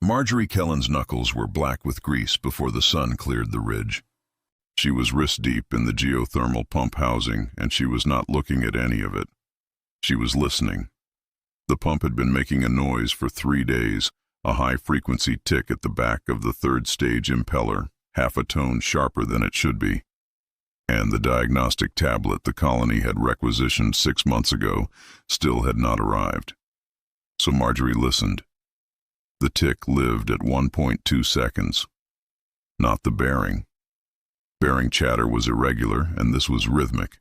Marjorie Kellen's knuckles were black with grease before the sun cleared the ridge. She was wrist-deep in the geothermal pump housing, and she was not looking at any of it. She was listening. The pump had been making a noise for 3 days, a high-frequency tick at the back of the third-stage impeller, half a tone sharper than it should be. And the diagnostic tablet the colony had requisitioned 6 months ago still had not arrived. So Marjorie listened. The tick lived at 1.2 seconds. Not the bearing. Bearing chatter was irregular, and this was rhythmic.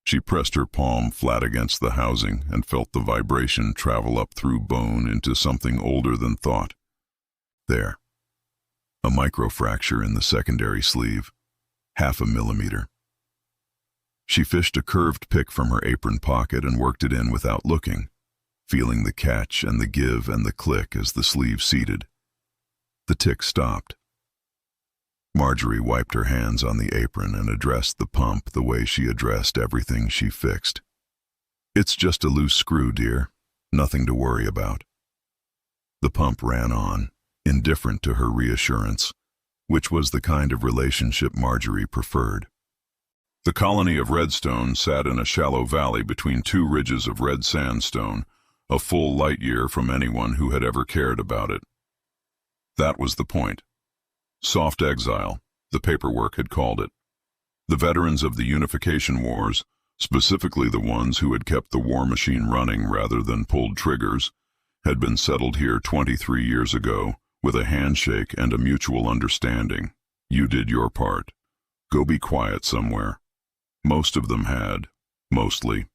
She pressed her palm flat against the housing and felt the vibration travel up through bone into something older than thought. There. A microfracture in the secondary sleeve, 0.5 millimeter. She fished a curved pick from her apron pocket and worked it in without looking, feeling the catch and the give and the click as the sleeve seated. The tick stopped. Marjorie wiped her hands on the apron and addressed the pump the way she addressed everything she fixed. "It's just a loose screw, dear. Nothing to worry about." The pump ran on, indifferent to her reassurance, which was the kind of relationship Marjorie preferred. The colony of Redstone sat in a shallow valley between 2 ridges of red sandstone, a full light year from anyone who had ever cared about it. That was the point. Soft Exile, the paperwork had called it. The veterans of the Unification Wars, specifically the ones who had kept the war machine running rather than pulled triggers, had been settled here 23 years ago with a handshake and a mutual understanding. You did your part. Go be quiet somewhere. Most of them had. Mostly.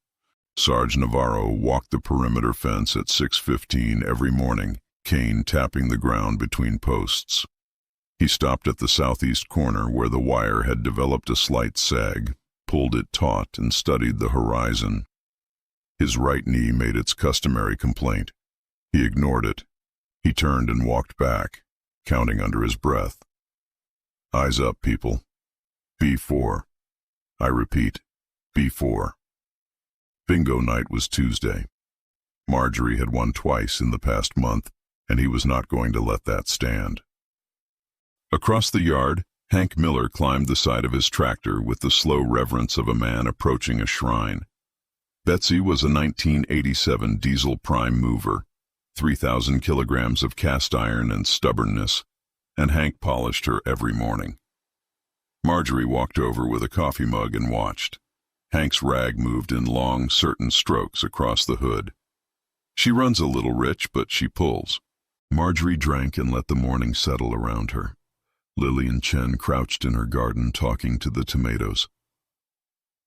Sarge Navarro walked the perimeter fence at 6:15 every morning, cane tapping the ground between posts. He stopped at the southeast corner where the wire had developed a slight sag, pulled it taut, and studied the horizon. His right knee made its customary complaint. He ignored it. He turned and walked back, counting under his breath. Eyes up, people. B4. I repeat, B4. Bingo night was Tuesday. Marjorie had won twice in the past month, and he was not going to let that stand. Across the yard, Hank Miller climbed the side of his tractor with the slow reverence of a man approaching a shrine. Betsy was a 1987 diesel prime mover, 3,000 kilograms of cast iron and stubbornness, and Hank polished her every morning. Marjorie walked over with a coffee mug and watched. Hank's rag moved in long, certain strokes across the hood. She runs a little rich, but she pulls. Marjorie drank and let the morning settle around her. Lily and Chen crouched in her garden talking to the tomatoes.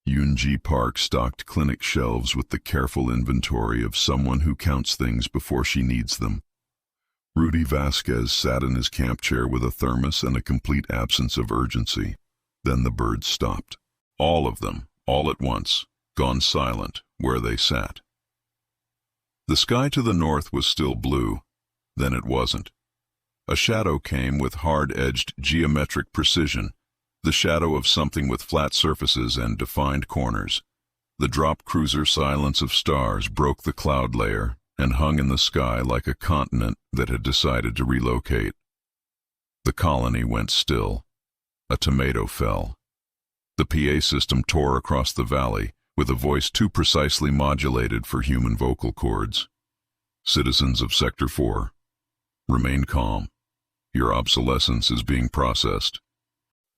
Yunji Park stocked clinic shelves with the careful inventory of someone who counts things before she needs them. Rudy Vasquez sat in his camp chair with a thermos and a complete absence of urgency. Then the birds stopped. All of them, all at once, gone silent where they sat. The sky to the north was still blue. Then it wasn't. A shadow came with hard-edged geometric precision, the shadow of something with flat surfaces and defined corners. The drop cruiser silence of stars broke the cloud layer and hung in the sky like a continent that had decided to relocate. The colony went still. A tomato fell. The PA system tore across the valley with a voice too precisely modulated for human vocal cords. Citizens of Sector 4, remain calm. Your obsolescence is being processed.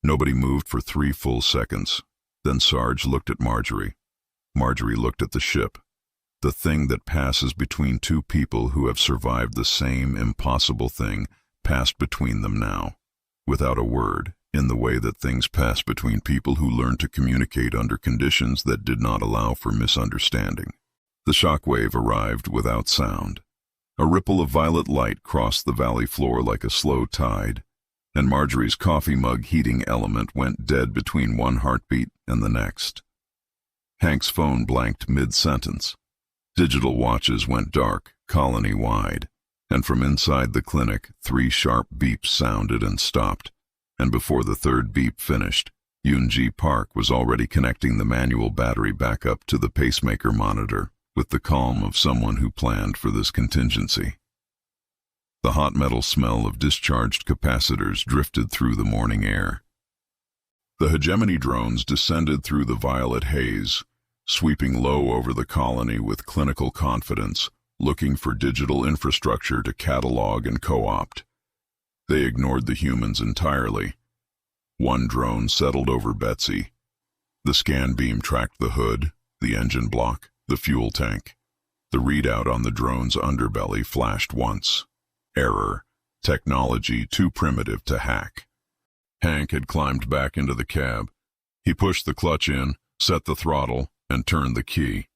Nobody moved for 3 full seconds. Then Sarge looked at Marjorie. Marjorie looked at the ship. The thing that passes between 2 people who have survived the same impossible thing passed between them now, without a word, in the way that things pass between people who learn to communicate under conditions that did not allow for misunderstanding. The shockwave arrived without sound. A ripple of violet light crossed the valley floor like a slow tide, and Marjorie's coffee mug heating element went dead between one heartbeat and the next. Hank's phone blanked mid-sentence. Digital watches went dark, colony-wide, and from inside the clinic 3 sharp beeps sounded and stopped, and before the 3rd beep finished, Yunji Park was already connecting the manual battery back up to the pacemaker monitor, with the calm of someone who planned for this contingency. The hot metal smell of discharged capacitors drifted through the morning air. The hegemony drones descended through the violet haze, sweeping low over the colony with clinical confidence, looking for digital infrastructure to catalog and co-opt. They ignored the humans entirely. One drone settled over Betsy. The scan beam tracked the hood, the engine block, the fuel tank. The readout on the drone's underbelly flashed once. Error. Technology too primitive to hack. Hank had climbed back into the cab. He pushed the clutch in, set the throttle, and turned the key.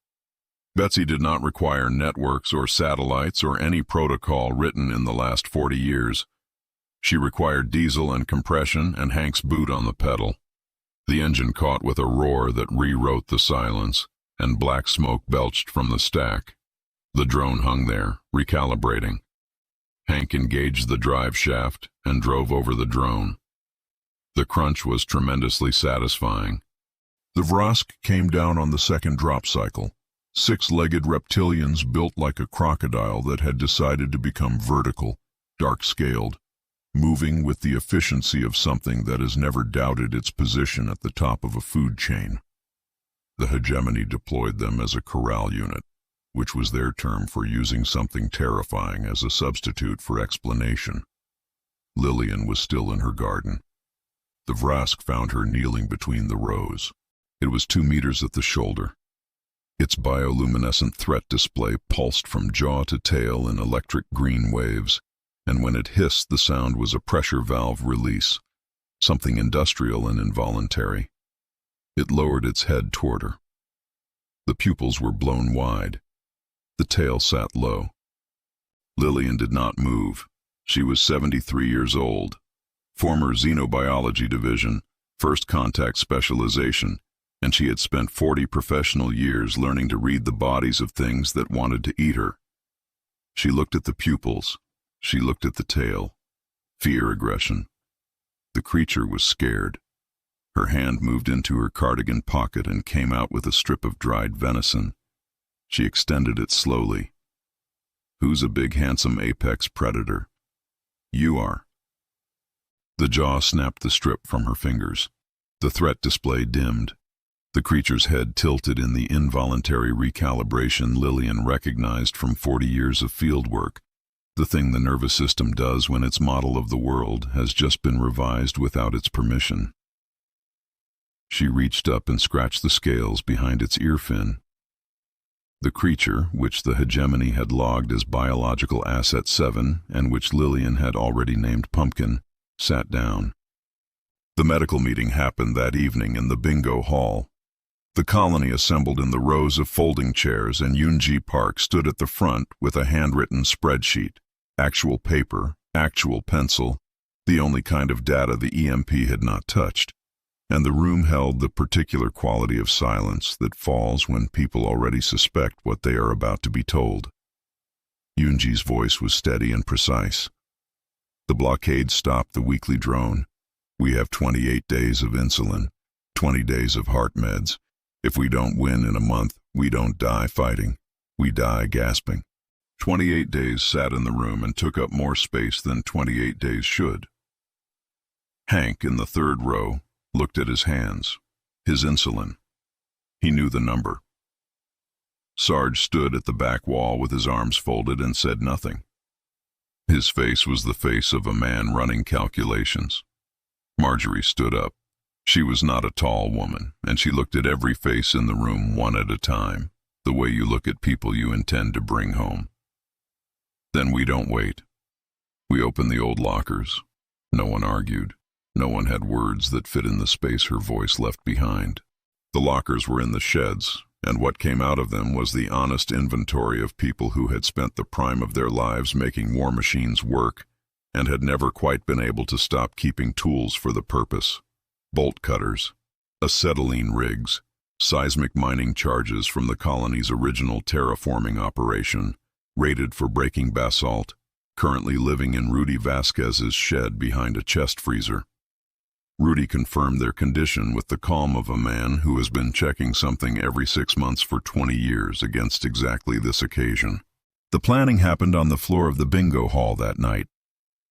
Betsy did not require networks or satellites or any protocol written in the last 40 years. She required diesel and compression and Hank's boot on the pedal. The engine caught with a roar that rewrote the silence, and black smoke belched from the stack. The drone hung there, recalibrating. Hank engaged the drive shaft and drove over the drone. The crunch was tremendously satisfying. The Vrask came down on the second drop cycle, six-legged reptilians built like a crocodile that had decided to become vertical, dark-scaled, moving with the efficiency of something that has never doubted its position at the top of a food chain. The hegemony deployed them as a corral unit, which was their term for using something terrifying as a substitute for explanation. Lillian was still in her garden. The Vrask found her kneeling between the rows. It was 2 meters at the shoulder. Its bioluminescent threat display pulsed from jaw to tail in electric green waves, and when it hissed, the sound was a pressure valve release, something industrial and involuntary. It lowered its head toward her. The pupils were blown wide. The tail sat low. Lillian did not move. She was 73 years old. Former xeno-biology division, first contact specialization, and she had spent 40 professional years learning to read the bodies of things that wanted to eat her. She looked at the pupils. She looked at the tail. Fear, aggression. The creature was scared. Her hand moved into her cardigan pocket and came out with a strip of dried venison. She extended it slowly. Who's a big, handsome apex predator? You are. The jaw snapped the strip from her fingers. The threat display dimmed. The creature's head tilted in the involuntary recalibration Lillian recognized from 40 years of field work, the thing the nervous system does when its model of the world has just been revised without its permission. She reached up and scratched the scales behind its ear fin. The creature, which the hegemony had logged as Biological Asset 7 and which Lillian had already named Pumpkin, sat down. The medical meeting happened that evening in the bingo hall. The colony assembled in the rows of folding chairs, and Yoon-ji Park stood at the front with a handwritten spreadsheet, actual paper, actual pencil, the only kind of data the EMP had not touched, and the room held the particular quality of silence that falls when people already suspect what they are about to be told. Yoon-ji's voice was steady and precise. The blockade stopped the weekly drone. We have 28 days of insulin, 20 days of heart meds. If we don't win in a month, we don't die fighting. We die gasping. 28 days sat in the room and took up more space than 28 days should. Hank, in the third row, looked at his hands, his insulin. He knew the number. Sarge stood at the back wall with his arms folded and said nothing. His face was the face of a man running calculations. Marjorie stood up. She was not a tall woman, and she looked at every face in the room one at a time, the way you look at people you intend to bring home. Then we don't wait. We open the old lockers. No one argued. No one had words that fit in the space her voice left behind. The lockers were in the sheds, and what came out of them was the honest inventory of people who had spent the prime of their lives making war machines work and had never quite been able to stop keeping tools for the purpose. Bolt cutters, acetylene rigs, seismic mining charges from the colony's original terraforming operation, rated for breaking basalt, currently living in Rudy Vasquez's shed behind a chest freezer. Rudy confirmed their condition with the calm of a man who has been checking something every 6 months for 20 years against exactly this occasion. The planning happened on the floor of the bingo hall that night,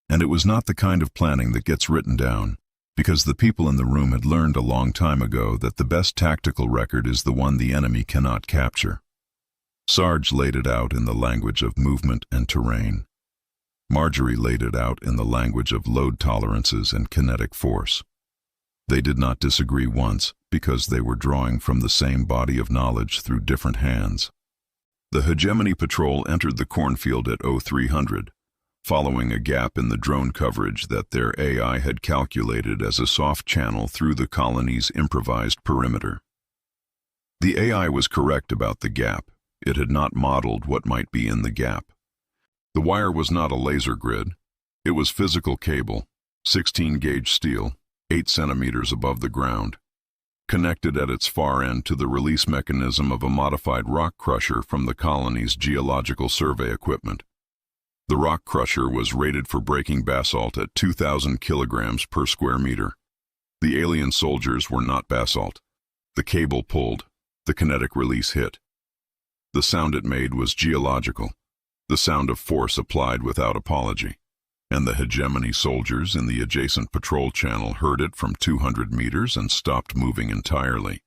and it was not the kind of planning that gets written down, because the people in the room had learned a long time ago that the best tactical record is the one the enemy cannot capture. Sarge laid it out in the language of movement and terrain. Marjorie laid it out in the language of load tolerances and kinetic force. They did not disagree once because they were drawing from the same body of knowledge through different hands. The Hegemony Patrol entered the cornfield at 0300, following a gap in the drone coverage that their AI had calculated as a soft channel through the colony's improvised perimeter. The AI was correct about the gap. It had not modeled what might be in the gap. The wire was not a laser grid. It was physical cable, 16-gauge steel, 8 centimeters above the ground, connected at its far end to the release mechanism of a modified rock crusher from the colony's geological survey equipment. The rock crusher was rated for breaking basalt at 2,000 kilograms per square meter. The alien soldiers were not basalt. The cable pulled. The kinetic release hit. The sound it made was geological, the sound of force applied without apology, and the Hegemony soldiers in the adjacent patrol channel heard it from 200 meters and stopped moving entirely.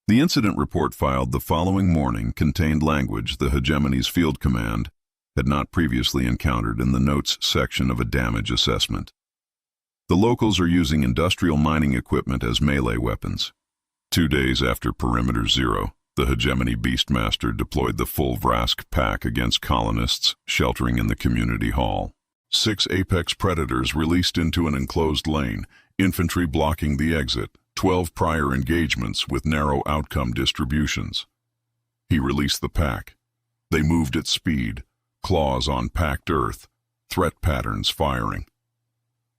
The incident report filed the following morning contained language the Hegemony's field command had not previously encountered in the notes section of a damage assessment. The locals are using industrial mining equipment as melee weapons. 2 days after Perimeter Zero, the Hegemony Beastmaster deployed the full Vrask pack against colonists sheltering in the community hall. 6 apex predators released into an enclosed lane, infantry blocking the exit, 12 prior engagements with narrow outcome distributions. He released the pack. They moved at speed, claws on packed earth, threat patterns firing.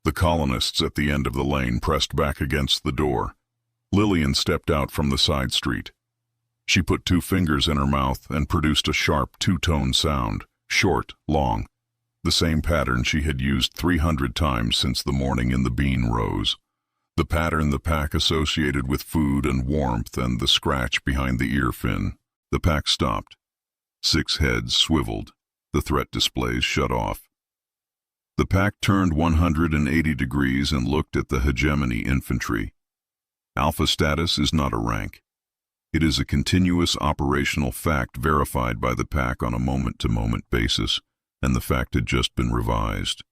The colonists at the end of the lane pressed back against the door. Lillian stepped out from the side street. She put 2 fingers in her mouth and produced a sharp 2-tone sound, short, long, the same pattern she had used 300 times since the morning in the bean rows. The pattern the pack associated with food and warmth and the scratch behind the ear fin. The pack stopped. 6 heads swiveled. The threat displays shut off. The pack turned 180 degrees and looked at the Hegemony infantry. Alpha status is not a rank. It is a continuous operational fact verified by the pack on a moment-to-moment basis, and the fact had just been revised.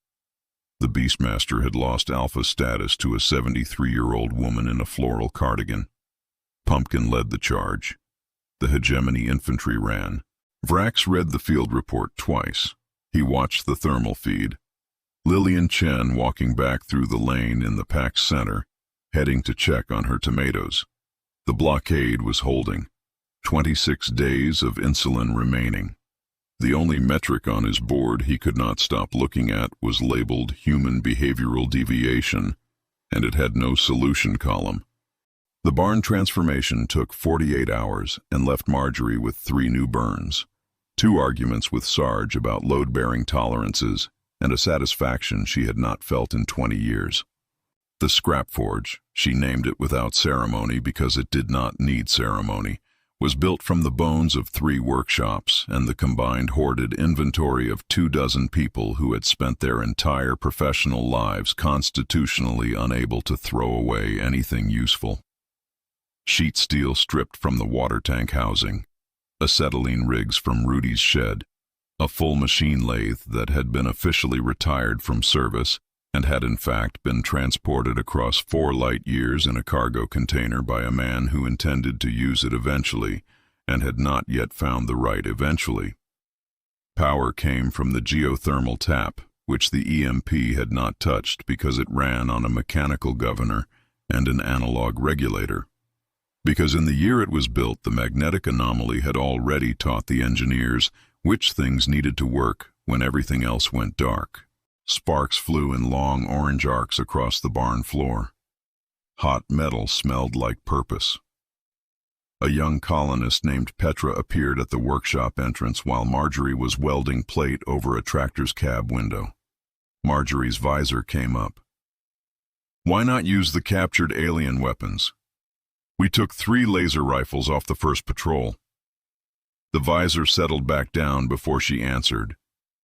The Beastmaster had lost alpha status to a 73-year-old woman in a floral cardigan. Pumpkin led the charge. The Hegemony infantry ran. Vrax read the field report twice. He watched the thermal feed. Lillian Chen walking back through the lane in the pack's center, heading to check on her tomatoes. The blockade was holding. 26 days of insulin remaining. The only metric on his board he could not stop looking at was labeled Human Behavioral Deviation, and it had no solution column. The barn transformation took 48 hours and left Marjorie with 3 new burns, 2 arguments with Sarge about load-bearing tolerances, and a satisfaction she had not felt in 20 years. The scrap forge, she named it without ceremony because it did not need ceremony, was built from the bones of 3 workshops and the combined hoarded inventory of 24 people who had spent their entire professional lives constitutionally unable to throw away anything useful. Sheet steel stripped from the water tank housing, acetylene rigs from Rudy's shed, a full machine lathe that had been officially retired from service and had in fact been transported across 4 light years in a cargo container by a man who intended to use it eventually and had not yet found the right eventually. Power came from the geothermal tap, which the EMP had not touched because it ran on a mechanical governor and an analog regulator. Because in the year it was built, the magnetic anomaly had already taught the engineers which things needed to work when everything else went dark. Sparks flew in long orange arcs across the barn floor. Hot metal smelled like purpose. A young colonist named Petra appeared at the workshop entrance while Marjorie was welding plate over a tractor's cab window. Marjorie's visor came up. "Why not use the captured alien weapons? We took 3 laser rifles off the first patrol." The visor settled back down before she answered,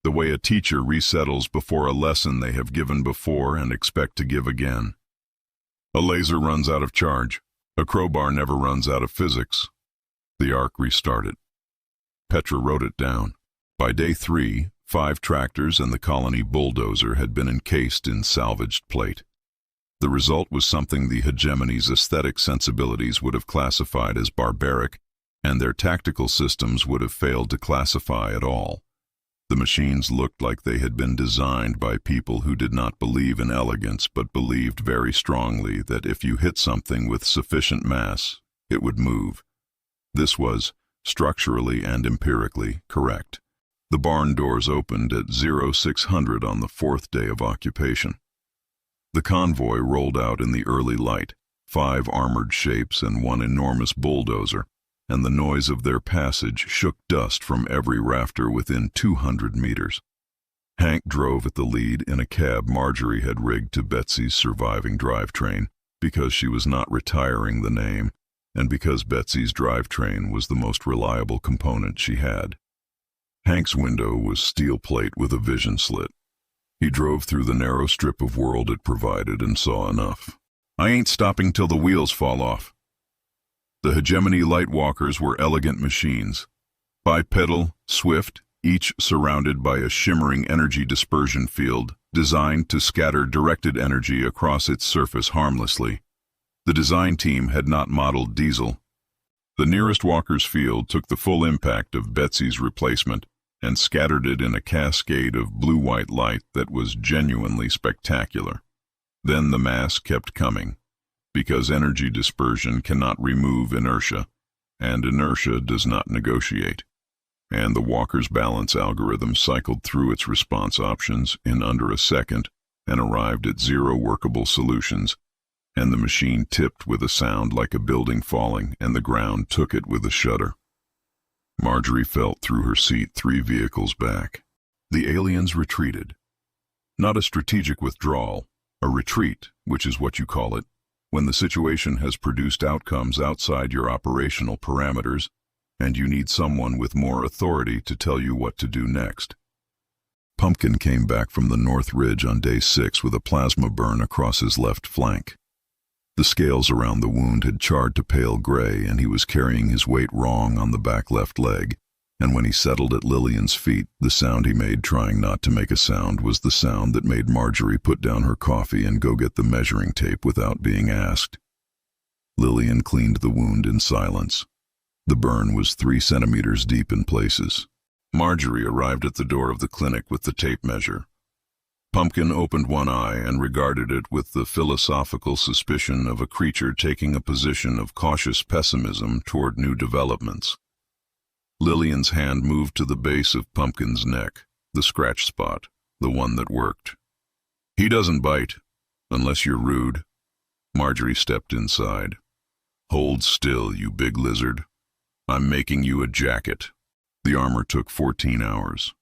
the way a teacher resettles before a lesson they have given before and expect to give again. A laser runs out of charge. A crowbar never runs out of physics. The arc restarted. Petra wrote it down. By day 3, 5 tractors and the colony bulldozer had been encased in salvaged plate. The result was something the Hegemony's aesthetic sensibilities would have classified as barbaric, and their tactical systems would have failed to classify at all. The machines looked like they had been designed by people who did not believe in elegance but believed very strongly that if you hit something with sufficient mass, it would move. This was, structurally and empirically, correct. The barn doors opened at 0600 on the 4th day of occupation. The convoy rolled out in the early light, 5 armored shapes and 1 enormous bulldozer, and the noise of their passage shook dust from every rafter within 200 meters. Hank drove at the lead in a cab Marjorie had rigged to Betsy's surviving drivetrain, because she was not retiring the name, and because Betsy's drivetrain was the most reliable component she had. Hank's window was steel plate with a vision slit. He drove through the narrow strip of world it provided and saw enough. "I ain't stopping till the wheels fall off." The Hegemony light walkers were elegant machines, bipedal, swift, each surrounded by a shimmering energy dispersion field designed to scatter directed energy across its surface harmlessly. The design team had not modeled diesel. The nearest walker's field took the full impact of Betsy's replacement and scattered it in a cascade of blue-white light that was genuinely spectacular. Then the mass kept coming, because energy dispersion cannot remove inertia, and inertia does not negotiate. And the walker's balance algorithm cycled through its response options in under a second and arrived at 0 workable solutions, and the machine tipped with a sound like a building falling, and the ground took it with a shudder. Marjorie felt through her seat 3 vehicles back. The aliens retreated. Not a strategic withdrawal, a retreat, which is what you call it, when the situation has produced outcomes outside your operational parameters, and you need someone with more authority to tell you what to do next. Pumpkin came back from the North Ridge on day 6 with a plasma burn across his left flank. The scales around the wound had charred to pale gray, and he was carrying his weight wrong on the back left leg, and when he settled at Lillian's feet, the sound he made trying not to make a sound was the sound that made Marjorie put down her coffee and go get the measuring tape without being asked. Lillian cleaned the wound in silence. The burn was 3 centimeters deep in places. Marjorie arrived at the door of the clinic with the tape measure. Pumpkin opened one eye and regarded it with the philosophical suspicion of a creature taking a position of cautious pessimism toward new developments. Lillian's hand moved to the base of Pumpkin's neck, the scratch spot, the one that worked. "He doesn't bite, unless you're rude." Marjorie stepped inside. "Hold still, you big lizard. I'm making you a jacket." The armor took 14 hours.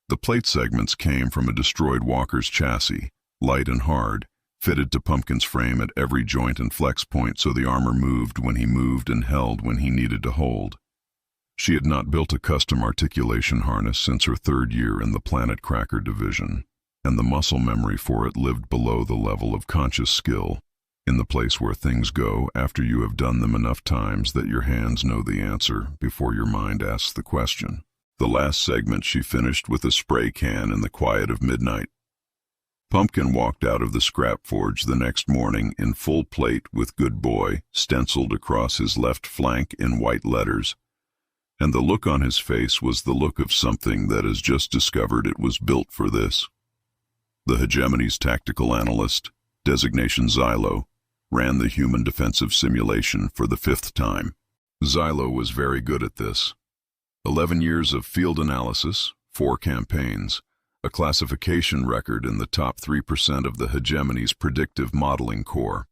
The plate segments came from a destroyed walker's chassis, light and hard, fitted to Pumpkin's frame at every joint and flex point so the armor moved when he moved and held when he needed to hold. She had not built a custom articulation harness since her 3rd year in the Planet Cracker division, and the muscle memory for it lived below the level of conscious skill, in the place where things go after you have done them enough times that your hands know the answer before your mind asks the question. The last segment she finished with a spray can in the quiet of midnight. Pumpkin walked out of the scrap forge the next morning in full plate with "Good Boy" stenciled across his left flank in white letters, and the look on his face was the look of something that has just discovered it was built for this. The Hegemony's tactical analyst, designation Xylo, ran the human defensive simulation for the 5th time. Xylo was very good at this. 11 years of field analysis, 4 campaigns, a classification record in the top 3% of the Hegemony's predictive modeling core.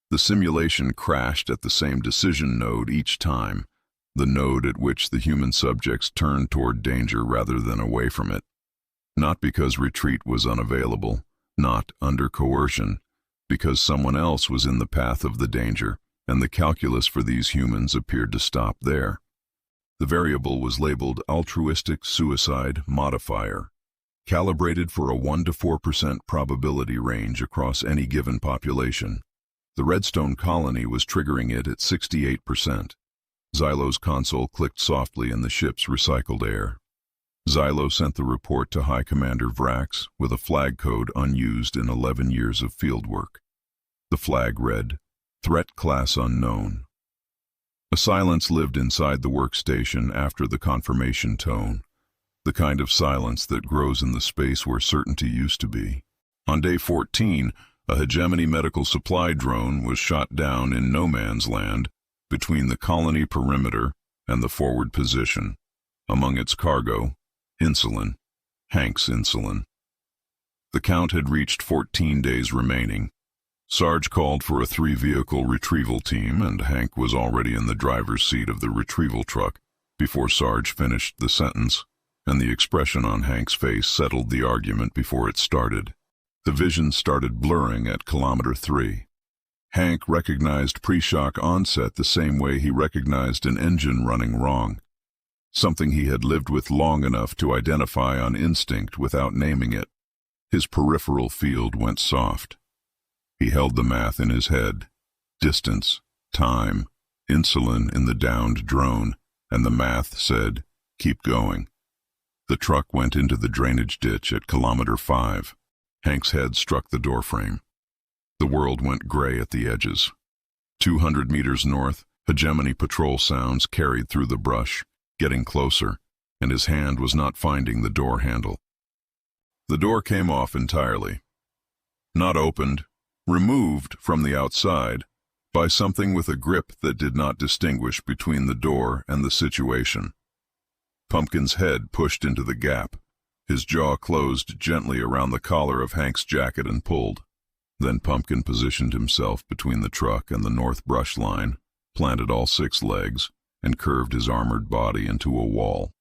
The simulation crashed at the same decision node each time, the node at which the human subjects turned toward danger rather than away from it. Not because retreat was unavailable, not under coercion, because someone else was in the path of the danger, and the calculus for these humans appeared to stop there. The variable was labeled altruistic suicide modifier, calibrated for a 1 to 4% probability range across any given population. The Redstone Colony was triggering it at 68%. Xylo's console clicked softly in the ship's recycled air. Xylo sent the report to High Commander Vrax with a flag code unused in 11 years of fieldwork. The flag read, Threat Class Unknown. A silence lived inside the workstation after the confirmation tone, the kind of silence that grows in the space where certainty used to be. On day 14, a Hegemony medical supply drone was shot down in no man's land between the colony perimeter and the forward position. Among its cargo, insulin, Hank's insulin. The count had reached 14 days remaining. Sarge called for a 3-vehicle retrieval team, and Hank was already in the driver's seat of the retrieval truck before Sarge finished the sentence, and the expression on Hank's face settled the argument before it started. The vision started blurring at kilometer 3. Hank recognized pre-shock onset the same way he recognized an engine running wrong, something he had lived with long enough to identify on instinct without naming it. His peripheral field went soft. He held the math in his head: distance, time, insulin in the downed drone, and the math said, keep going. The truck went into the drainage ditch at kilometer 5. Hank's head struck the doorframe. The world went gray at the edges. 200 meters north, Hegemony patrol sounds carried through the brush, getting closer, and his hand was not finding the door handle. The door came off entirely. Not opened, removed from the outside by something with a grip that did not distinguish between the door and the situation. Pumpkin's head pushed into the gap. His jaw closed gently around the collar of Hank's jacket and pulled. Then Pumpkin positioned himself between the truck and the north brush line, planted all 6 legs, and curved his armored body into a wall.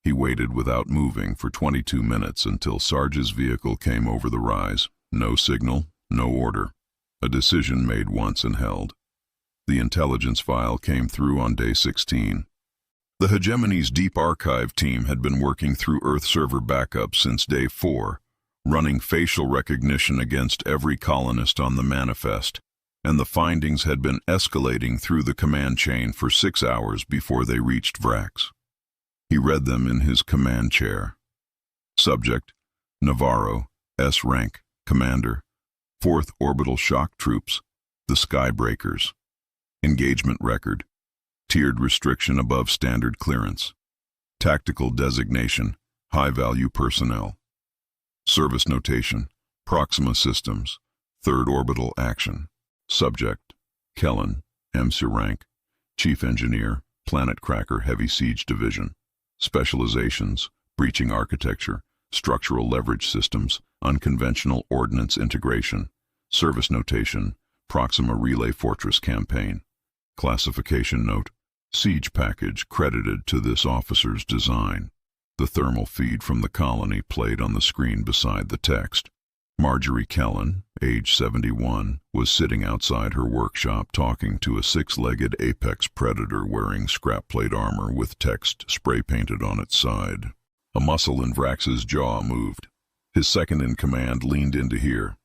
He waited without moving for 22 minutes until Sarge's vehicle came over the rise. No signal, no order. A decision made once and held. The intelligence file came through on day 16. The Hegemony's Deep Archive team had been working through Earth server backups since day 4, running facial recognition against every colonist on the manifest, and the findings had been escalating through the command chain for 6 hours before they reached Vrax. He read them in his command chair. Subject, Navarro, S rank, Commander, 4th Orbital Shock Troops, the Skybreakers. Engagement record, tiered restriction above standard clearance. Tactical designation, high-value personnel. Service notation, Proxima Systems, 3rd Orbital Action. Subject, Kellen, MC rank, Chief Engineer, Planet Cracker Heavy Siege Division. Specializations, breaching architecture, structural leverage systems, unconventional ordnance integration. Service notation, Proxima Relay Fortress Campaign. Classification note, siege package credited to this officer's design. The thermal feed from the colony played on the screen beside the text. Marjorie Kellen, age 71, was sitting outside her workshop talking to a 6-legged apex predator wearing scrap plate armor with text spray-painted on its side. A muscle in Vrax's jaw moved. His second-in-command leaned in to hear.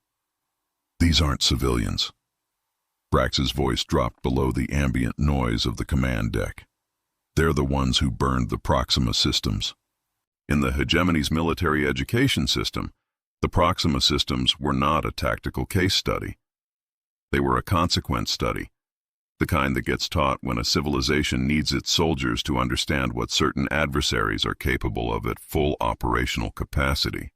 These aren't civilians. Vrax's voice dropped below the ambient noise of the command deck. They're the ones who burned the Proxima systems. In the Hegemony's military education system, the Proxima systems were not a tactical case study. They were a consequence study, the kind that gets taught when a civilization needs its soldiers to understand what certain adversaries are capable of at full operational capacity.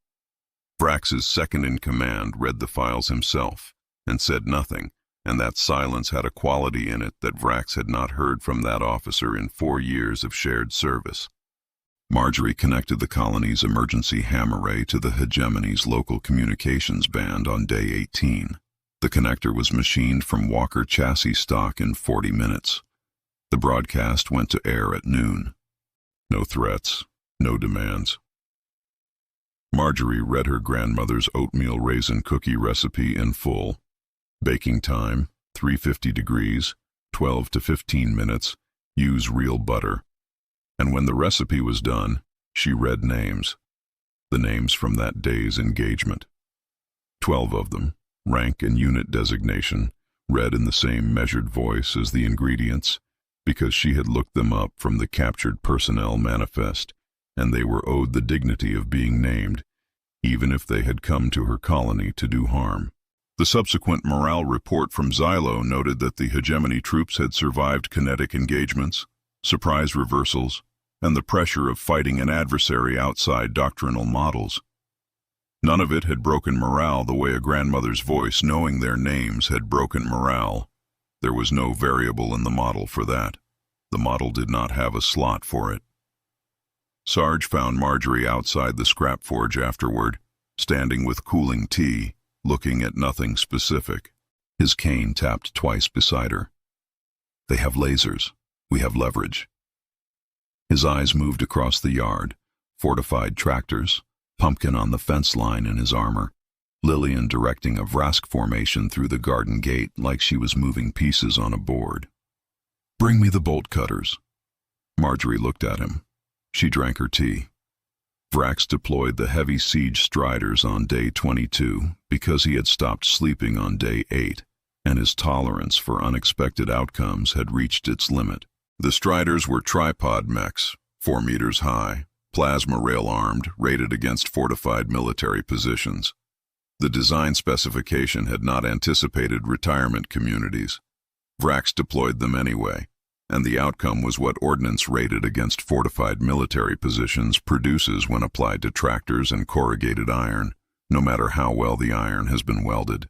Vrax's second-in-command read the files himself and said nothing, and that silence had a quality in it that Vrax had not heard from that officer in 4 years of shared service. Marjorie connected the colony's emergency ham array to the Hegemony's local communications band on day 18. The connector was machined from Walker chassis stock in 40 minutes. The broadcast went to air at noon. No threats, no demands. Marjorie read her grandmother's oatmeal raisin cookie recipe in full. Baking time, 350 degrees, 12 to 15 minutes. Use real butter. And when the recipe was done, she read names. The names from that day's engagement. 12 of them, rank and unit designation, read in the same measured voice as the ingredients, because she had looked them up from the captured personnel manifest, and they were owed the dignity of being named, even if they had come to her colony to do harm. The subsequent morale report from Xylo noted that the hegemony troops had survived kinetic engagements, surprise reversals, and the pressure of fighting an adversary outside doctrinal models. None of it had broken morale the way a grandmother's voice knowing their names had broken morale. There was no variable in the model for that. The model did not have a slot for it. Sarge found Marjorie outside the scrap forge afterward, standing with cooling tea, looking at nothing specific. His cane tapped twice beside her. "They have lasers. We have leverage." His eyes moved across the yard, fortified tractors, Pumpkin on the fence line in his armor, Lillian directing a Vrask formation through the garden gate like she was moving pieces on a board. "Bring me the bolt cutters." Marjorie looked at him. She drank her tea. Vrax deployed the heavy siege striders on day 22 because he had stopped sleeping on day 8, and his tolerance for unexpected outcomes had reached its limit. The striders were tripod mechs, 4 meters high, plasma rail-armed, rated against fortified military positions. The design specification had not anticipated retirement communities. Vrax deployed them anyway, and the outcome was what ordnance rated against fortified military positions produces when applied to tractors and corrugated iron, no matter how well the iron has been welded.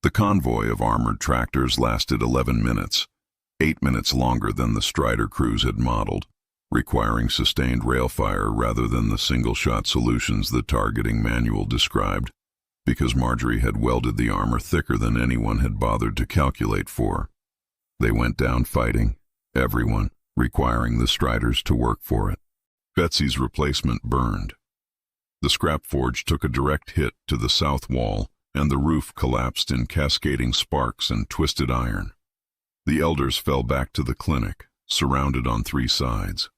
The convoy of armored tractors lasted 11 minutes, 8 minutes longer than the Strider crews had modeled, requiring sustained rail fire rather than the single-shot solutions the targeting manual described, because Marjorie had welded the armor thicker than anyone had bothered to calculate for. They went down fighting, everyone, requiring the Striders to work for it. Betsy's replacement burned. The scrap forge took a direct hit to the south wall, and the roof collapsed in cascading sparks and twisted iron. The elders fell back to the clinic, surrounded on 3 sides.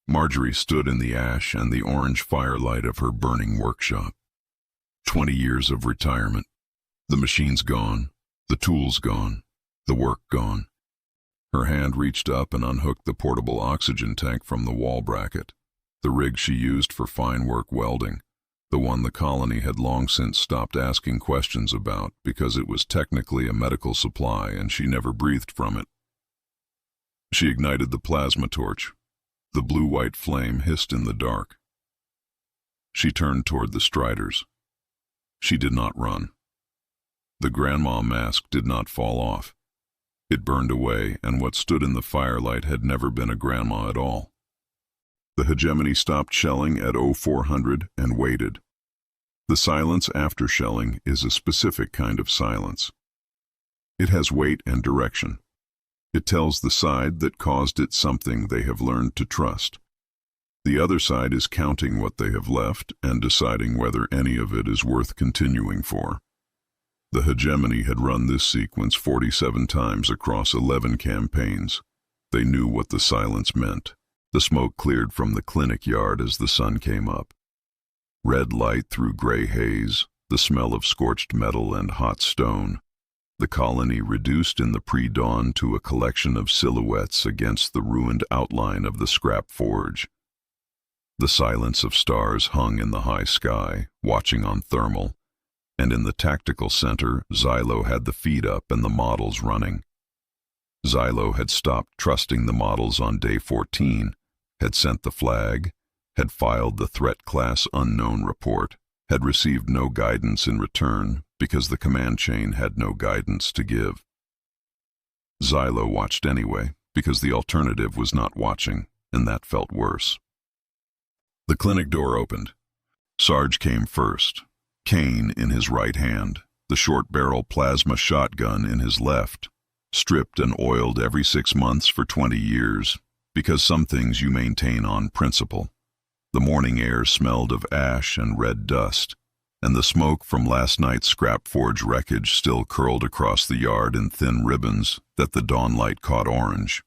Marjorie stood in the ash and the orange firelight of her burning workshop. 20 years of retirement. The machines gone, the tools gone, the work gone. Her hand reached up and unhooked the portable oxygen tank from the wall bracket, the rig she used for fine work welding, the one the colony had long since stopped asking questions about because it was technically a medical supply and she never breathed from it. She ignited the plasma torch. The blue-white flame hissed in the dark. She turned toward the Striders. She did not run. The grandma mask did not fall off. It burned away, and what stood in the firelight had never been a grandma at all. The hegemony stopped shelling at 0400 and waited. The silence after shelling is a specific kind of silence. It has weight and direction. It tells the side that caused it something they have learned to trust. The other side is counting what they have left and deciding whether any of it is worth continuing for. The hegemony had run this sequence 47 times across 11 campaigns. They knew what the silence meant. The smoke cleared from the clinic yard as the sun came up. Red light through gray haze, the smell of scorched metal and hot stone. The colony reduced in the pre-dawn to a collection of silhouettes against the ruined outline of the scrap forge. The silence of stars hung in the high sky, watching on thermal, and in the tactical center, Xylo had the feed up and the models running. Xylo had stopped trusting the models on day 14, had sent the flag, had filed the threat class unknown report, had received no guidance in return because the command chain had no guidance to give. Xylo watched anyway because the alternative was not watching, and that felt worse. The clinic door opened. Sarge came first, cane in his right hand, the short-barrel plasma shotgun in his left, stripped and oiled every 6 months for 20 years, because some things you maintain on principle. The morning air smelled of ash and red dust, and the smoke from last night's scrap forge wreckage still curled across the yard in thin ribbons that the dawnlight caught orange.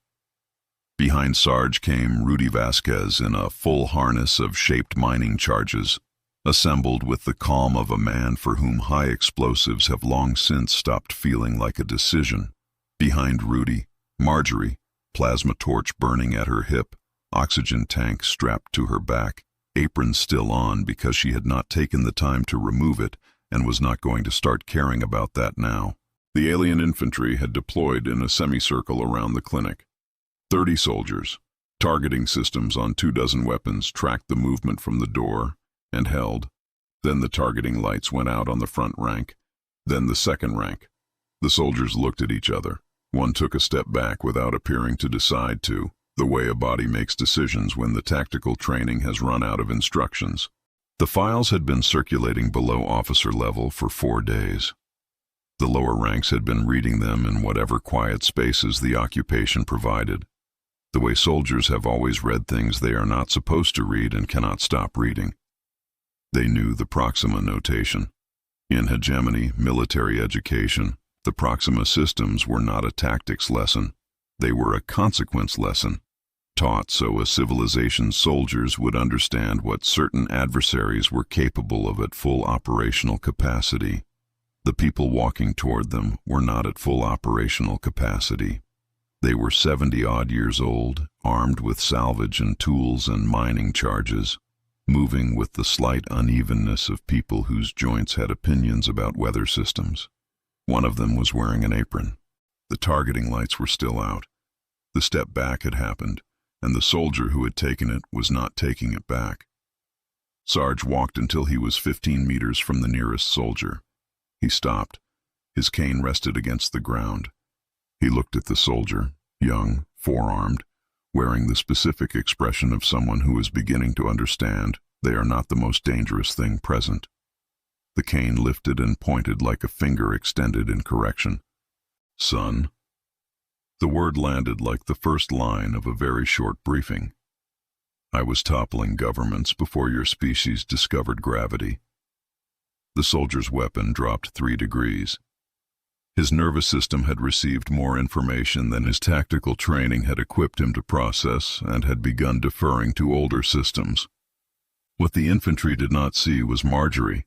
Behind Sarge came Rudy Vasquez in a full harness of shaped mining charges, assembled with the calm of a man for whom high explosives have long since stopped feeling like a decision. Behind Rudy, Marjorie, plasma torch burning at her hip, oxygen tank strapped to her back, apron still on because she had not taken the time to remove it and was not going to start caring about that now. The alien infantry had deployed in a semicircle around the clinic. 30 soldiers, targeting systems on 24 weapons, tracked the movement from the door and held. Then the targeting lights went out on the front rank, then the second rank. The soldiers looked at each other. One took a step back without appearing to decide to, the way a body makes decisions when the tactical training has run out of instructions. The files had been circulating below officer level for 4 days. The lower ranks had been reading them in whatever quiet spaces the occupation provided. The way soldiers have always read things they are not supposed to read and cannot stop reading. They knew the Proxima notation. In hegemony military education, the Proxima systems were not a tactics lesson. They were a consequence lesson, taught so a civilization's soldiers would understand what certain adversaries were capable of at full operational capacity. The people walking toward them were not at full operational capacity. They were 70-odd years old, armed with salvage and tools and mining charges, moving with the slight unevenness of people whose joints had opinions about weather systems. One of them was wearing an apron. The targeting lights were still out. The step back had happened, and the soldier who had taken it was not taking it back. Sarge walked until he was 15 meters from the nearest soldier. He stopped. His cane rested against the ground. He looked at the soldier, young, four-armed, wearing the specific expression of someone who is beginning to understand they are not the most dangerous thing present. The cane lifted and pointed like a finger extended in correction. "Son." The word landed like the first line of a very short briefing. "I was toppling governments before your species discovered gravity." The soldier's weapon dropped 3 degrees. His nervous system had received more information than his tactical training had equipped him to process and had begun deferring to older systems. What the infantry did not see was Marjorie.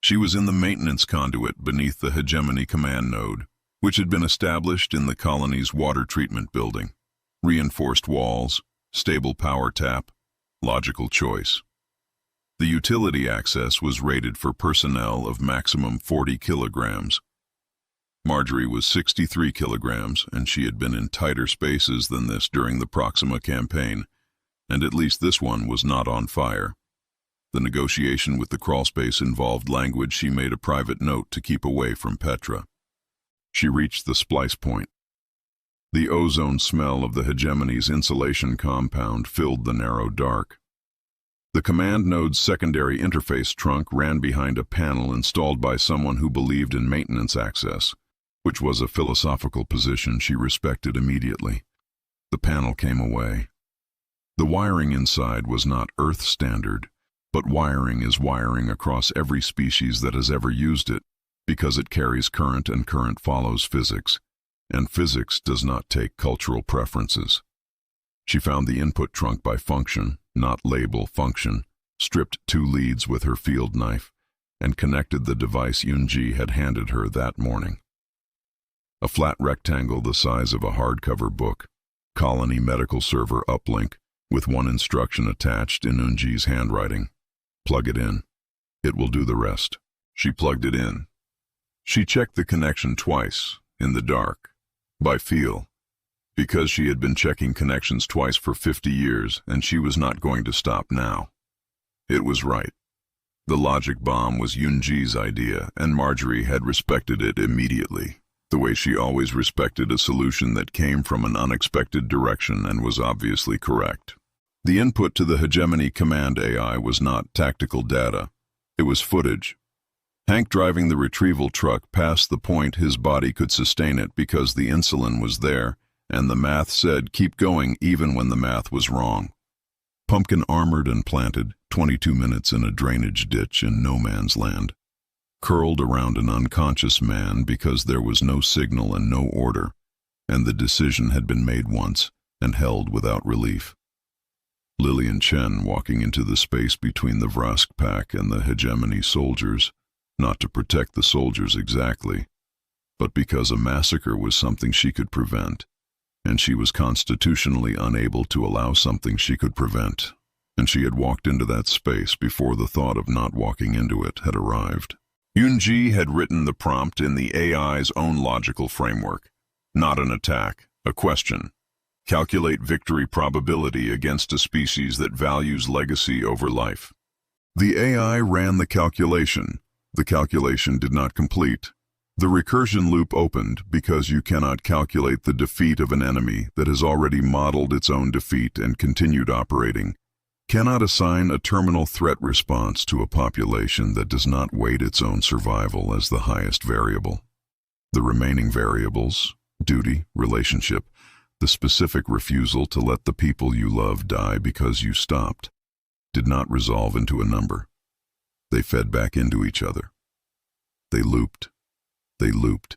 She was in the maintenance conduit beneath the Hegemony command node, which had been established in the colony's water treatment building. Reinforced walls, stable power tap, logical choice. The utility access was rated for personnel of maximum 40 kilograms. Marjorie was 63 kilograms, and she had been in tighter spaces than this during the Proxima campaign, and at least this one was not on fire. The negotiation with the crawlspace involved language she made a private note to keep away from Petra. She reached the splice point. The ozone smell of the Hegemony's insulation compound filled the narrow dark. The command node's secondary interface trunk ran behind a panel installed by someone who believed in maintenance access, which was a philosophical position she respected immediately. The panel came away. The wiring inside was not Earth standard, but wiring is wiring across every species that has ever used it, because it carries current and current follows physics, and physics does not take cultural preferences. She found the input trunk by function, not label function, stripped 2 leads with her field knife, and connected the device Yunji had handed her that morning. A flat rectangle the size of a hardcover book, Colony Medical Server uplink, with one instruction attached in Yunji's handwriting. Plug it in. It will do the rest. She plugged it in. She checked the connection twice, in the dark, by feel, because she had been checking connections twice for 50 years, and she was not going to stop now. It was right. The logic bomb was Yunji's idea, and Marjorie had respected it immediately, the way she always respected a solution that came from an unexpected direction and was obviously correct. The input to the Hegemony command AI was not tactical data. It was footage. Hank driving the retrieval truck past the point his body could sustain it because the insulin was there, and the math said keep going even when the math was wrong. Pumpkin armored and planted, 22 minutes in a drainage ditch in no man's land. Curled around an unconscious man because there was no signal and no order, and the decision had been made once, and held without relief. Lillian Chen walking into the space between the Vrask pack and the Hegemony soldiers, not to protect the soldiers exactly, but because a massacre was something she could prevent, and she was constitutionally unable to allow something she could prevent, and she had walked into that space before the thought of not walking into it had arrived. Yunji had written the prompt in the AI's own logical framework. Not an attack, a question. Calculate victory probability against a species that values legacy over life. The AI ran the calculation. The calculation did not complete. The recursion loop opened because you cannot calculate the defeat of an enemy that has already modeled its own defeat and continued operating, cannot assign a terminal threat response to a population that does not weight its own survival as the highest variable. The remaining variables, duty, relationship, the specific refusal to let the people you love die because you stopped, did not resolve into a number. They fed back into each other. They looped. They looped.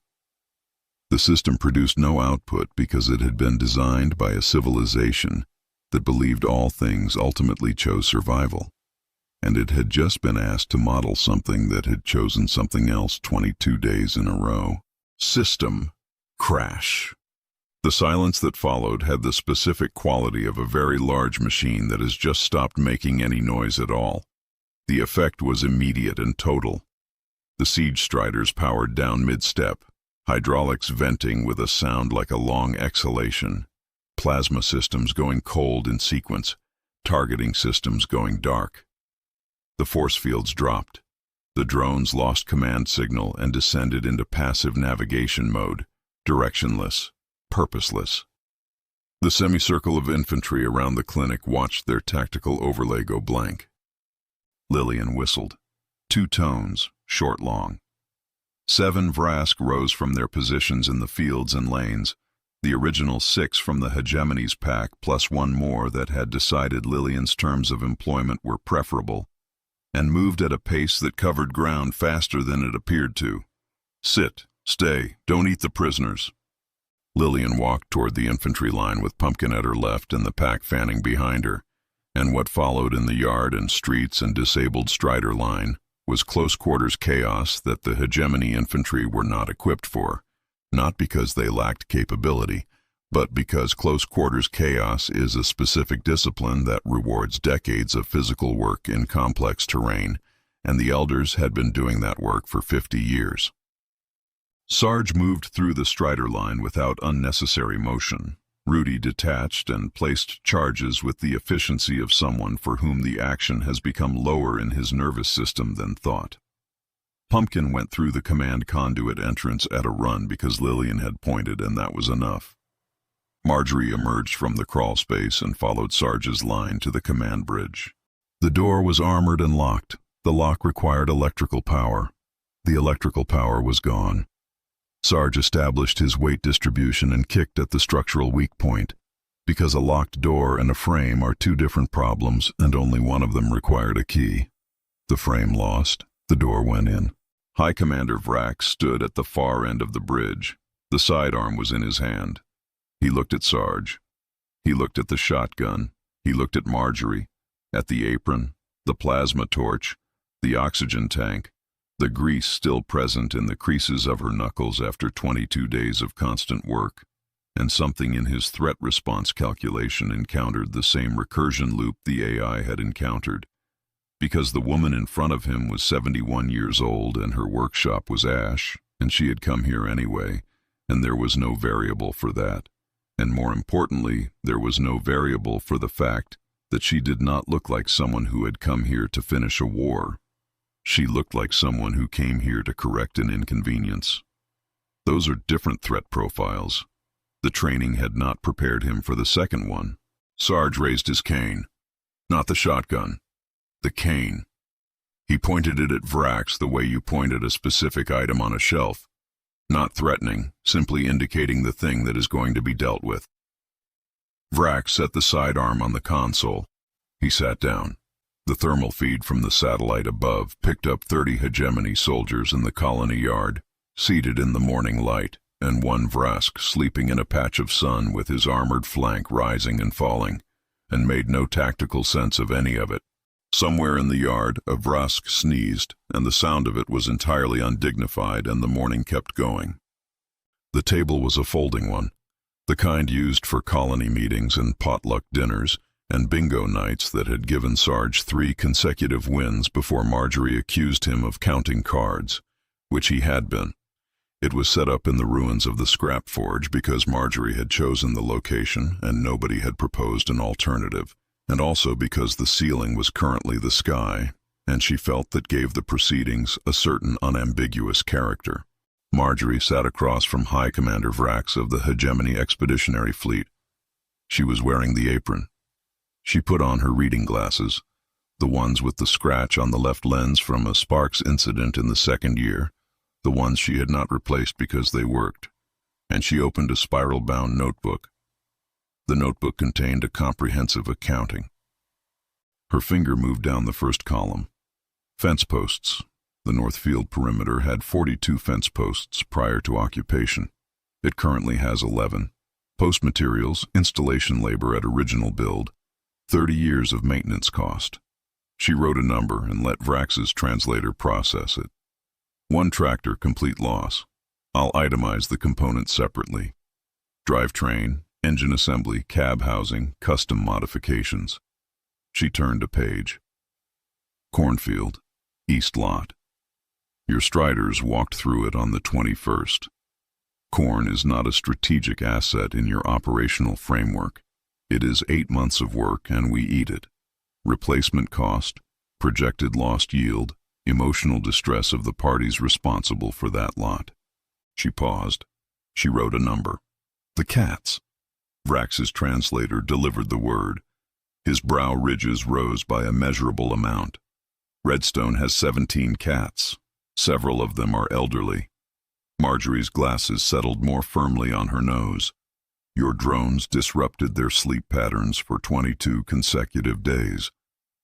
The system produced no output because it had been designed by a civilization that believed all things ultimately chose survival, and it had just been asked to model something that had chosen something else 22 days in a row. System crash. The silence that followed had the specific quality of a very large machine that has just stopped making any noise at all. The effect was immediate and total. The siege striders powered down mid-step, hydraulics venting with a sound like a long exhalation, plasma systems going cold in sequence, targeting systems going dark. The force fields dropped. The drones lost command signal and descended into passive navigation mode, directionless, purposeless. The semicircle of infantry around the clinic watched their tactical overlay go blank. Lillian whistled. 2 tones, short-long. 7 Vrask rose from their positions in the fields and lanes, the original 6 from the Hegemony's pack plus 1 more that had decided Lillian's terms of employment were preferable, and moved at a pace that covered ground faster than it appeared to. Sit, stay, don't eat the prisoners. Lillian walked toward the infantry line with Pumpkin at her left and the pack fanning behind her, and what followed in the yard and streets and disabled Strider line was close-quarters chaos that the Hegemony infantry were not equipped for, not because they lacked capability, but because close-quarters chaos is a specific discipline that rewards decades of physical work in complex terrain, and the elders had been doing that work for 50 years. Sarge moved through the Strider line without unnecessary motion. Rudy detached and placed charges with the efficiency of someone for whom the action has become lower in his nervous system than thought. Pumpkin went through the command conduit entrance at a run because Lillian had pointed, and that was enough. Marjorie emerged from the crawl space and followed Sarge's line to the command bridge. The door was armored and locked. The lock required electrical power. The electrical power was gone. Sarge established his weight distribution and kicked at the structural weak point, because a locked door and a frame are 2 different problems and only one of them required a key. The frame lost, the door went in. High Commander Vrax stood at the far end of the bridge. The sidearm was in his hand. He looked at Sarge. He looked at the shotgun. He looked at Marjorie, at the apron, the plasma torch, the oxygen tank, the grease still present in the creases of her knuckles after 22 days of constant work, and something in his threat response calculation encountered the same recursion loop the AI had encountered. Because the woman in front of him was 71 years old and her workshop was ash, and she had come here anyway, and there was no variable for that. And more importantly, there was no variable for the fact that she did not look like someone who had come here to finish a war. She looked like someone who came here to correct an inconvenience. Those are different threat profiles. The training had not prepared him for the second one. Sarge raised his cane. Not the shotgun. The cane. He pointed it at Vrax the way you point at a specific item on a shelf. Not threatening, simply indicating the thing that is going to be dealt with. Vrax set the sidearm on the console. He sat down. The thermal feed from the satellite above picked up 30 Hegemony soldiers in the colony yard, seated in the morning light, and one Vrask sleeping in a patch of sun with his armored flank rising and falling, and made no tactical sense of any of it. Somewhere in the yard, a Vrask sneezed, and the sound of it was entirely undignified, and the morning kept going. The table was a folding one, the kind used for colony meetings and potluck dinners and bingo nights that had given Sarge 3 consecutive wins before Marjorie accused him of counting cards, which he had been. It was set up in the ruins of the scrap forge because Marjorie had chosen the location and nobody had proposed an alternative, and also because the ceiling was currently the sky, and she felt that gave the proceedings a certain unambiguous character. Marjorie sat across from High Commander Vrax of the Hegemony Expeditionary Fleet. She was wearing the apron. She put on her reading glasses, the ones with the scratch on the left lens from a Sparks incident in the second year, the ones she had not replaced because they worked, and she opened a spiral-bound notebook. The notebook contained a comprehensive accounting. Her finger moved down the first column. Fence posts. The North Field perimeter had 42 fence posts prior to occupation. It currently has 11. Post materials, installation labor at original build, 30 years of maintenance cost. She wrote a number and let Vrax's translator process it. 1 tractor, complete loss. I'll itemize the components separately. Drivetrain, engine assembly, cab housing, custom modifications. She turned a page. Cornfield, East Lot. Your Striders walked through it on the 21st. Corn is not a strategic asset in your operational framework. It is 8 months of work and we eat it. Replacement cost, projected lost yield, emotional distress of the parties responsible for that lot. She paused. She wrote a number. The cats. Vrax's translator delivered the word. His brow ridges rose by a measurable amount. Redstone has 17 cats. Several of them are elderly. Marjorie's glasses settled more firmly on her nose. Your drones disrupted their sleep patterns for 22 consecutive days.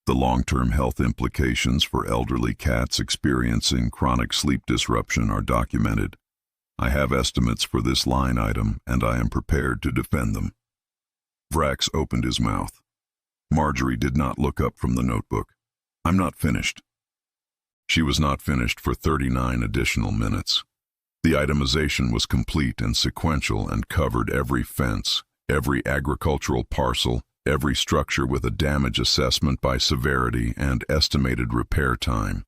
The long-term health implications for elderly cats experiencing chronic sleep disruption are documented. I have estimates for this line item, and I am prepared to defend them. Vrax opened his mouth. Marjorie did not look up from the notebook. I'm not finished. She was not finished for 39 additional minutes. The itemization was complete and sequential and covered every fence, every agricultural parcel, every structure with a damage assessment by severity and estimated repair time.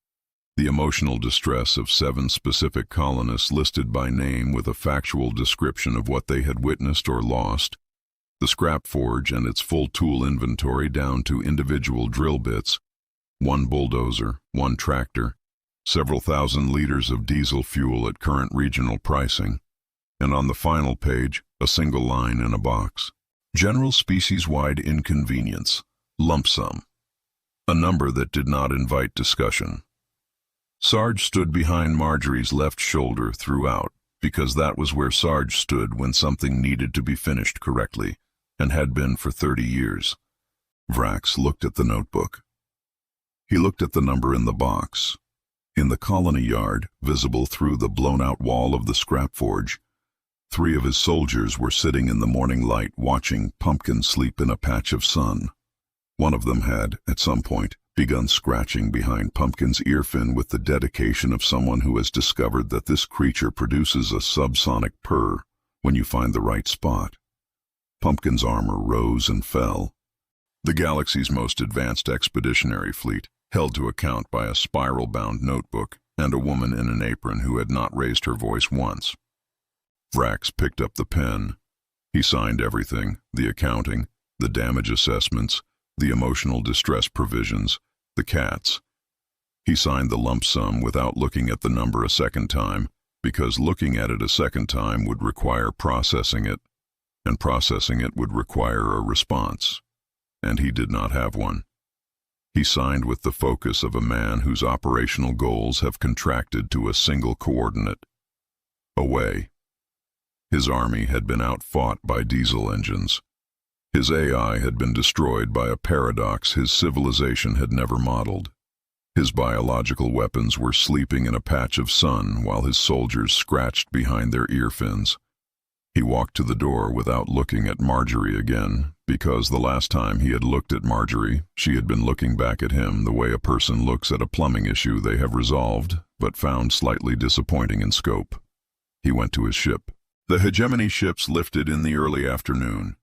The emotional distress of 7 specific colonists listed by name with a factual description of what they had witnessed or lost. The scrap forge and its full tool inventory down to individual drill bits. 1 bulldozer, 1 tractor, several thousand liters of diesel fuel at current regional pricing, and on the final page, a single line in a box. General species-wide inconvenience, lump sum. A number that did not invite discussion. Sarge stood behind Marjorie's left shoulder throughout, because that was where Sarge stood when something needed to be finished correctly, and had been for 30 years. Vrax looked at the notebook. He looked at the number in the box. In the colony yard, visible through the blown-out wall of the scrap forge, 3 of his soldiers were sitting in the morning light watching Pumpkin sleep in a patch of sun. One of them had, at some point, begun scratching behind Pumpkin's earfin with the dedication of someone who has discovered that this creature produces a subsonic purr when you find the right spot. Pumpkin's armor rose and fell. The galaxy's most advanced expeditionary fleet, held to account by a spiral-bound notebook and a woman in an apron who had not raised her voice once. Vrax picked up the pen. He signed everything, the accounting, the damage assessments, the emotional distress provisions, the cats. He signed the lump sum without looking at the number a second time, because looking at it a second time would require processing it, and processing it would require a response, and he did not have one. He signed with the focus of a man whose operational goals have contracted to a single coordinate. Away. His army had been outfought by diesel engines. His AI had been destroyed by a paradox his civilization had never modeled. His biological weapons were sleeping in a patch of sun while his soldiers scratched behind their ear fins. He walked to the door without looking at Marjorie again, because the last time he had looked at Marjorie, she had been looking back at him the way a person looks at a plumbing issue they have resolved, but found slightly disappointing in scope. He went to his ship. The Hegemony ships lifted in the early afternoon.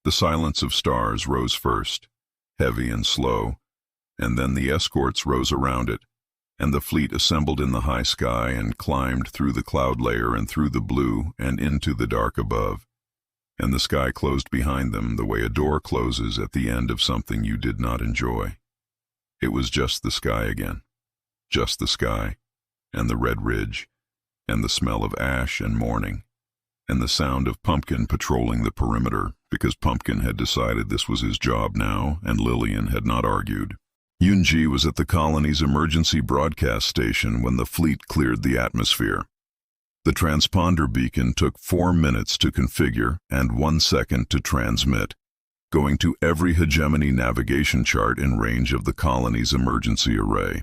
The silence of stars rose first, heavy and slow, and then the escorts rose around it, and the fleet assembled in the high sky and climbed through the cloud layer and through the blue and into the dark above. And the sky closed behind them the way a door closes at the end of something you did not enjoy. It was just the sky again. Just the sky, and the red ridge, and the smell of ash and morning, and the sound of Pumpkin patrolling the perimeter, because Pumpkin had decided this was his job now, and Lillian had not argued. Yunji was at the colony's emergency broadcast station when the fleet cleared the atmosphere. The transponder beacon took 4 minutes to configure and 1 second to transmit, going to every Hegemony navigation chart in range of the colony's emergency array,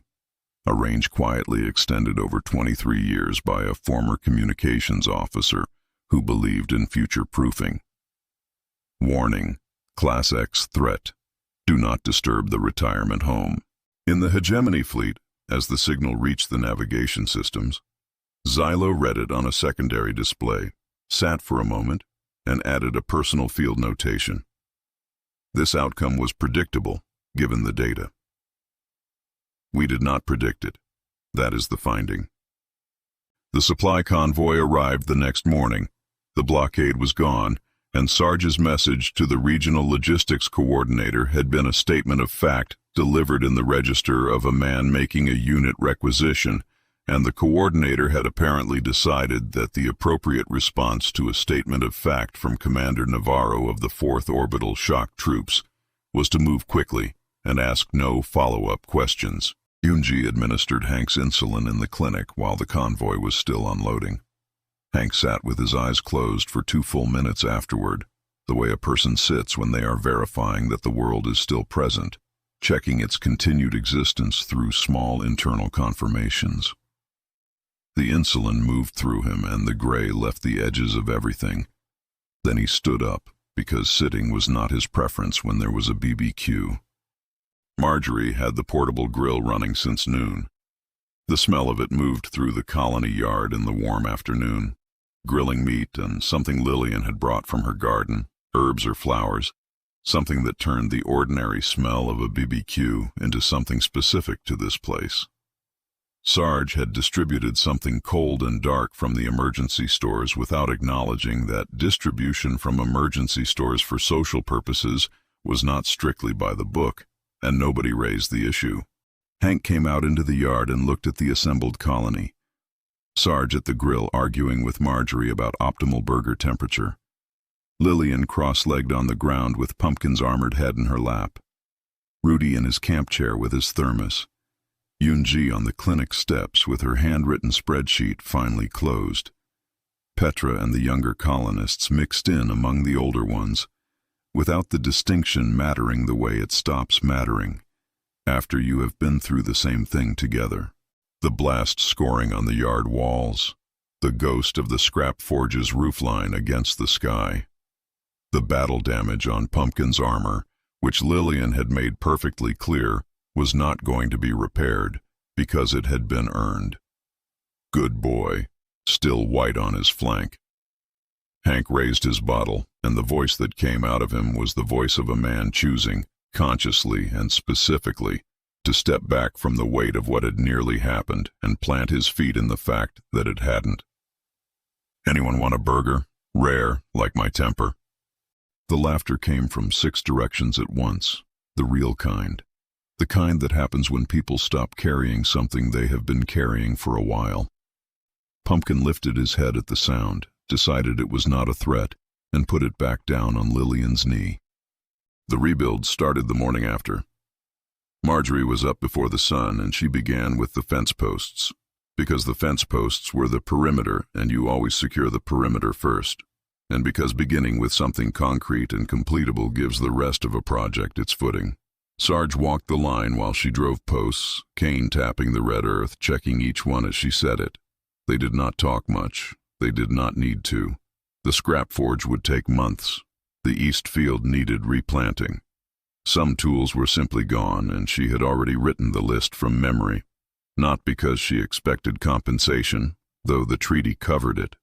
a range quietly extended over 23 years by a former communications officer who believed in future-proofing. Warning: Class X threat. Do not disturb the retirement home. In the Hegemony fleet, as the signal reached the navigation systems, Xylo read it on a secondary display, sat for a moment, and added a personal field notation. This outcome was predictable, given the data. We did not predict it. That is the finding. The supply convoy arrived the next morning. The blockade was gone, and Sarge's message to the regional logistics coordinator had been a statement of fact delivered in the register of a man making a unit requisition, and the coordinator had apparently decided that the appropriate response to a statement of fact from Commander Navarro of the 4th Orbital Shock Troops was to move quickly and ask no follow-up questions. Yunji administered Hank's insulin in the clinic while the convoy was still unloading. Hank sat with his eyes closed for 2 full minutes afterward, the way a person sits when they are verifying that the world is still present, checking its continued existence through small internal confirmations. The insulin moved through him and the gray left the edges of everything. Then he stood up, because sitting was not his preference when there was a BBQ. Marjorie had the portable grill running since noon. The smell of it moved through the colony yard in the warm afternoon. Grilling meat and something Lillian had brought from her garden, herbs or flowers, something that turned the ordinary smell of a BBQ into something specific to this place. Sarge had distributed something cold and dark from the emergency stores without acknowledging that distribution from emergency stores for social purposes was not strictly by the book, and nobody raised the issue. Hank came out into the yard and looked at the assembled colony. Sarge at the grill arguing with Marjorie about optimal burger temperature. Lillian cross-legged on the ground with Pumpkin's armored head in her lap. Rudy in his camp chair with his thermos. Yunji on the clinic steps with her handwritten spreadsheet finally closed. Petra and the younger colonists mixed in among the older ones, without the distinction mattering the way it stops mattering, after you have been through the same thing together. The blast scoring on the yard walls, the ghost of the scrap forge's roofline against the sky, the battle damage on Pumpkin's armor, which Lillian had made perfectly clear was not going to be repaired because it had been earned. Good boy, still white on his flank. Hank raised his bottle, and the voice that came out of him was the voice of a man choosing, consciously and specifically, to step back from the weight of what had nearly happened and plant his feet in the fact that it hadn't. Anyone want a burger? Rare, like my temper. The laughter came from 6 directions at once, the real kind. The kind that happens when people stop carrying something they have been carrying for a while. Pumpkin lifted his head at the sound, decided it was not a threat, and put it back down on Lillian's knee. The rebuild started the morning after. Marjorie was up before the sun, and she began with the fence posts, because the fence posts were the perimeter, and you always secure the perimeter first, and because beginning with something concrete and completable gives the rest of a project its footing. Sarge walked the line while she drove posts, Kane tapping the red earth, checking each one as she said it. They did not talk much. They did not need to. The scrap forge would take months. The east field needed replanting. Some tools were simply gone, and she had already written the list from memory. Not because she expected compensation, though the treaty covered it,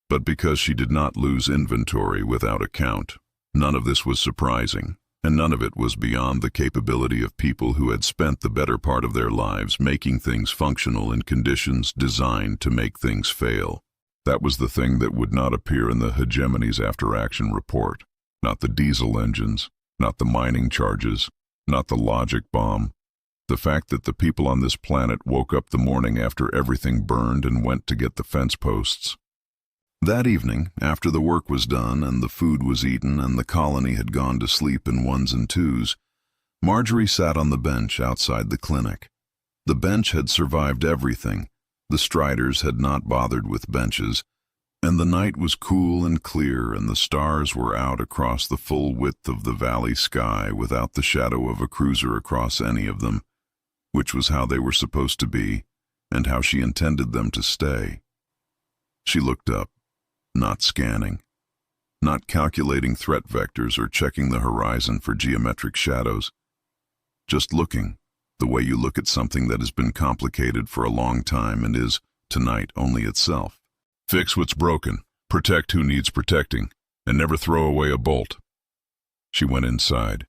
but because she did not lose inventory without a count. None of this was surprising, and none of it was beyond the capability of people who had spent the better part of their lives making things functional in conditions designed to make things fail. That was the thing that would not appear in the Hegemony's after-action report. Not the diesel engines, not the mining charges, not the logic bomb. The fact that the people on this planet woke up the morning after everything burned and went to get the fence posts. That evening, after the work was done and the food was eaten and the colony had gone to sleep in ones and twos, Marjorie sat on the bench outside the clinic. The bench had survived everything. The Striders had not bothered with benches, and the night was cool and clear, and the stars were out across the full width of the valley sky without the shadow of a cruiser across any of them, which was how they were supposed to be, and how she intended them to stay. She looked up, not scanning, not calculating threat vectors or checking the horizon for geometric shadows, just looking, the way you look at something that has been complicated for a long time and is, tonight, only itself. Fix what's broken, protect who needs protecting, and never throw away a bolt. She went inside.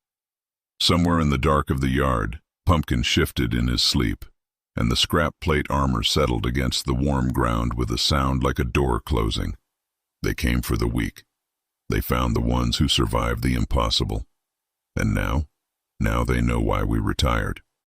Somewhere in the dark of the yard, Pumpkin shifted in his sleep, and the scrap plate armor settled against the warm ground with a sound like a door closing. They came for the weak. They found the ones who survived the impossible. And now they know why we retired.